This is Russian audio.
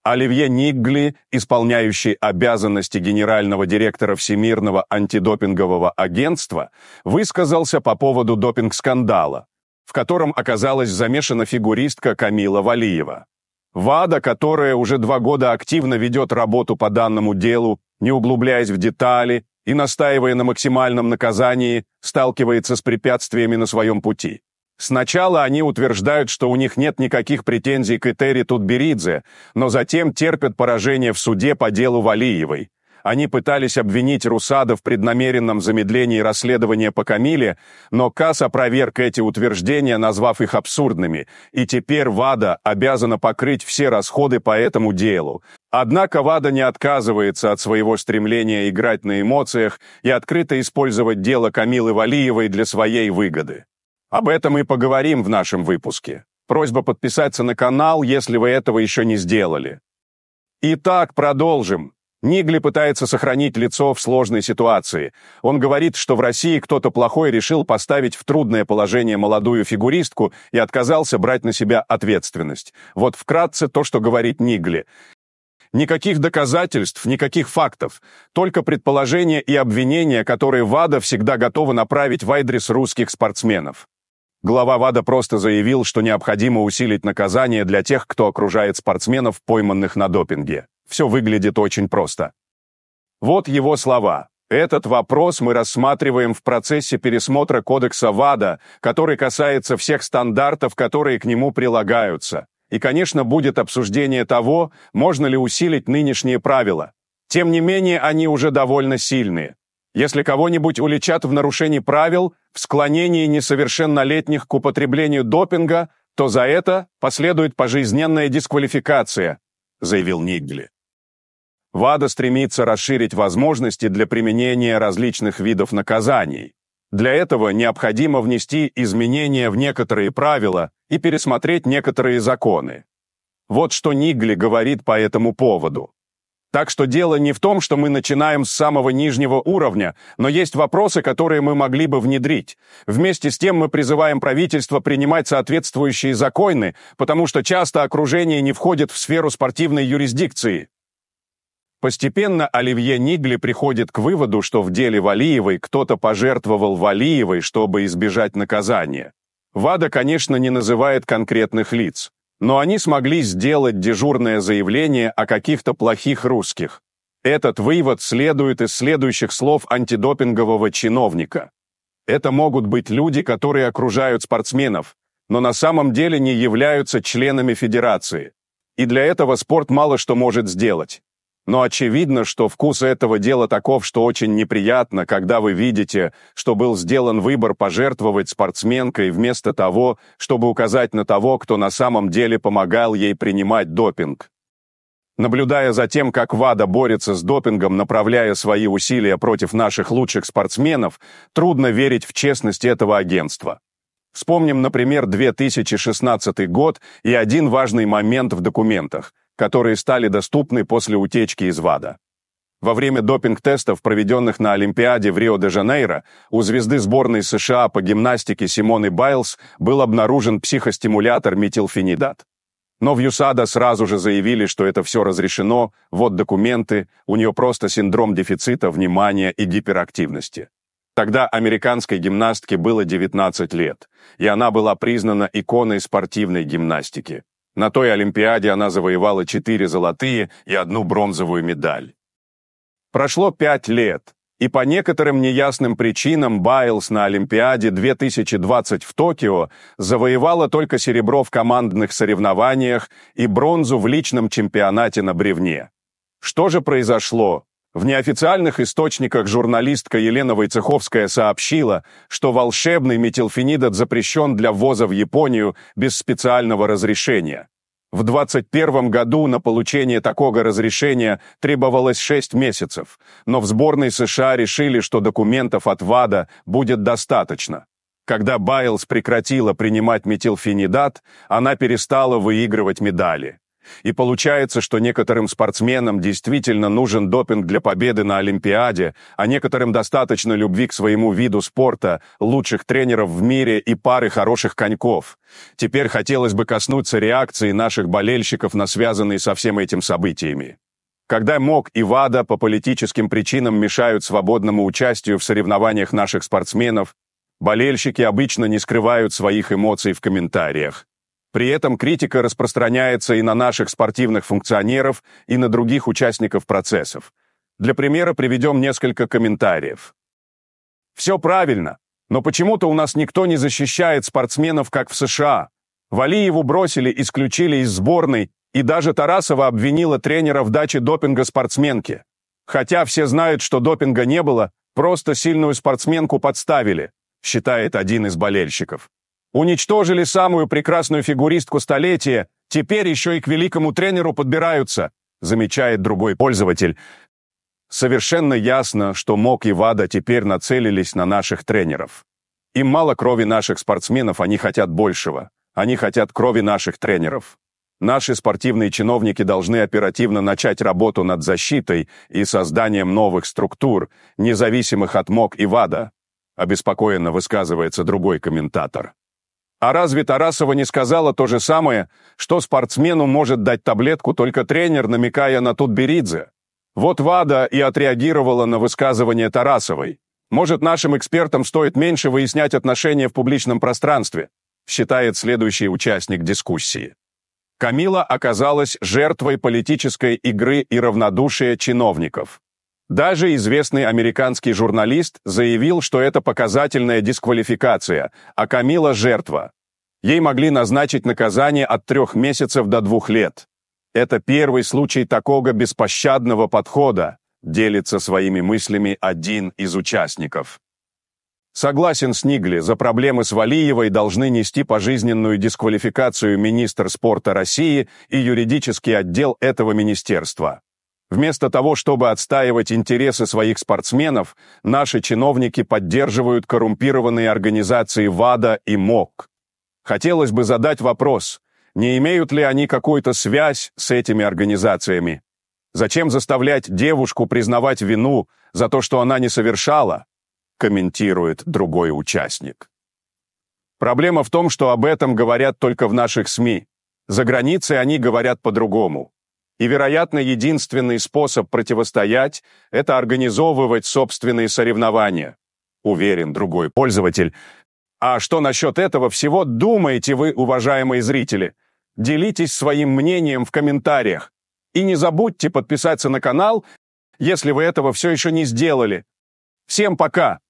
Оливье Ниггли, исполняющий обязанности генерального директора Всемирного антидопингового агентства, высказался по поводу допинг-скандала, в котором оказалась замешана фигуристка Камила Валиева. ВАДА, которая уже 2 года активно ведет работу по данному делу, не углубляясь в детали и настаивая на максимальном наказании, сталкивается с препятствиями на своем пути. Сначала они утверждают, что у них нет никаких претензий к Этери Тутберидзе, но затем терпят поражение в суде по делу Валиевой. Они пытались обвинить РУСАДА в преднамеренном замедлении расследования по Камиле, но КАС опроверг эти утверждения, назвав их абсурдными, и теперь ВАДА обязана покрыть все расходы по этому делу. Однако ВАДА не отказывается от своего стремления играть на эмоциях и открыто использовать дело Камилы Валиевой для своей выгоды. Об этом и поговорим в нашем выпуске. Просьба подписаться на канал, если вы этого еще не сделали. Итак, продолжим. Ниггли пытается сохранить лицо в сложной ситуации. Он говорит, что в России кто-то плохой решил поставить в трудное положение молодую фигуристку и отказался брать на себя ответственность. Вот вкратце то, что говорит Ниггли. Никаких доказательств, никаких фактов, только предположения и обвинения, которые ВАДА всегда готова направить в адрес русских спортсменов. Глава ВАДА просто заявил, что необходимо усилить наказание для тех, кто окружает спортсменов, пойманных на допинге. Все выглядит очень просто. Вот его слова. Этот вопрос мы рассматриваем в процессе пересмотра кодекса ВАДА, который касается всех стандартов, которые к нему прилагаются. И, конечно, будет обсуждение того, можно ли усилить нынешние правила. Тем не менее, они уже довольно сильные. Если кого-нибудь уличат в нарушении правил, в склонении несовершеннолетних к употреблению допинга, то за это последует пожизненная дисквалификация, заявил Ниггли. ВАДА стремится расширить возможности для применения различных видов наказаний. Для этого необходимо внести изменения в некоторые правила и пересмотреть некоторые законы. Вот что Ниггли говорит по этому поводу. Так что дело не в том, что мы начинаем с самого нижнего уровня, но есть вопросы, которые мы могли бы внедрить. Вместе с тем мы призываем правительство принимать соответствующие законы, потому что часто окружение не входит в сферу спортивной юрисдикции. Постепенно Оливье Ниггли приходит к выводу, что в деле Валиевой кто-то пожертвовал Валиевой, чтобы избежать наказания. ВАДА, конечно, не называет конкретных лиц. Но они смогли сделать дежурное заявление о каких-то плохих русских. Этот вывод следует из следующих слов антидопингового чиновника. Это могут быть люди, которые окружают спортсменов, но на самом деле не являются членами федерации. И для этого спорт мало что может сделать. Но очевидно, что вкус этого дела таков, что очень неприятно, когда вы видите, что был сделан выбор пожертвовать спортсменкой вместо того, чтобы указать на того, кто на самом деле помогал ей принимать допинг. Наблюдая за тем, как ВАДА борется с допингом, направляя свои усилия против наших лучших спортсменов, трудно верить в честность этого агентства. Вспомним, например, 2016 год и один важный момент в документах, которые стали доступны после утечки из ВАДА. Во время допинг-тестов, проведенных на Олимпиаде в Рио-де-Жанейро, у звезды сборной США по гимнастике Симоны Байлз был обнаружен психостимулятор метилфенидат. Но в ЮСАДА сразу же заявили, что это все разрешено, вот документы, у нее просто синдром дефицита внимания и гиперактивности. Тогда американской гимнастке было 19 лет, и она была признана иконой спортивной гимнастики. На той Олимпиаде она завоевала 4 золотые и 1 бронзовую медаль. Прошло 5 лет, и по некоторым неясным причинам Байлз на Олимпиаде 2020 в Токио завоевала только серебро в командных соревнованиях и бронзу в личном чемпионате на бревне. Что же произошло? В неофициальных источниках журналистка Елена Войцеховская сообщила, что волшебный метилфенидат запрещен для ввоза в Японию без специального разрешения. В 2021 году на получение такого разрешения требовалось 6 месяцев, но в сборной США решили, что документов от ВАДА будет достаточно. Когда Байлз прекратила принимать метилфенидат, она перестала выигрывать медали. И получается, что некоторым спортсменам действительно нужен допинг для победы на Олимпиаде, а некоторым достаточно любви к своему виду спорта, лучших тренеров в мире и пары хороших коньков. Теперь хотелось бы коснуться реакции наших болельщиков на связанные со всем этим событиями. Когда МОК и ВАДА по политическим причинам мешают свободному участию в соревнованиях наших спортсменов, болельщики обычно не скрывают своих эмоций в комментариях. При этом критика распространяется и на наших спортивных функционеров, и на других участников процессов. Для примера приведем несколько комментариев. Все правильно, но почему-то у нас никто не защищает спортсменов, как в США. Валиеву бросили, исключили из сборной, и даже Тарасова обвинила тренера в даче допинга спортсменке. Хотя все знают, что допинга не было, просто сильную спортсменку подставили, считает один из болельщиков. Уничтожили самую прекрасную фигуристку столетия, теперь еще и к великому тренеру подбираются, замечает другой пользователь. Совершенно ясно, что МОК и ВАДА теперь нацелились на наших тренеров. Им мало крови наших спортсменов, они хотят большего. Они хотят крови наших тренеров. Наши спортивные чиновники должны оперативно начать работу над защитой и созданием новых структур, независимых от МОК и ВАДА, обеспокоенно высказывается другой комментатор. А разве Тарасова не сказала то же самое, что спортсмену может дать таблетку только тренер, намекая на Тутберидзе? Вот ВАДА и отреагировала на высказывание Тарасовой. Может, нашим экспертам стоит меньше выяснять отношения в публичном пространстве, считает следующий участник дискуссии. Камила оказалась жертвой политической игры и равнодушия чиновников. Даже известный американский журналист заявил, что это показательная дисквалификация, а Камила – жертва. Ей могли назначить наказание от 3 месяцев до 2 лет. Это первый случай такого беспощадного подхода, делится своими мыслями один из участников. Согласен с Нигли, за проблемы с Валиевой должны нести пожизненную дисквалификацию министр спорта России и юридический отдел этого министерства. Вместо того, чтобы отстаивать интересы своих спортсменов, наши чиновники поддерживают коррумпированные организации ВАДА и МОК. Хотелось бы задать вопрос, не имеют ли они какую-то связь с этими организациями? Зачем заставлять девушку признавать вину за то, что она не совершала? Комментирует другой участник. Проблема в том, что об этом говорят только в наших СМИ. За границей они говорят по-другому. И, вероятно, единственный способ противостоять – это организовывать собственные соревнования, уверен другой пользователь. А что насчет этого всего думаете вы, уважаемые зрители? Делитесь своим мнением в комментариях. И не забудьте подписаться на канал, если вы этого все еще не сделали. Всем пока!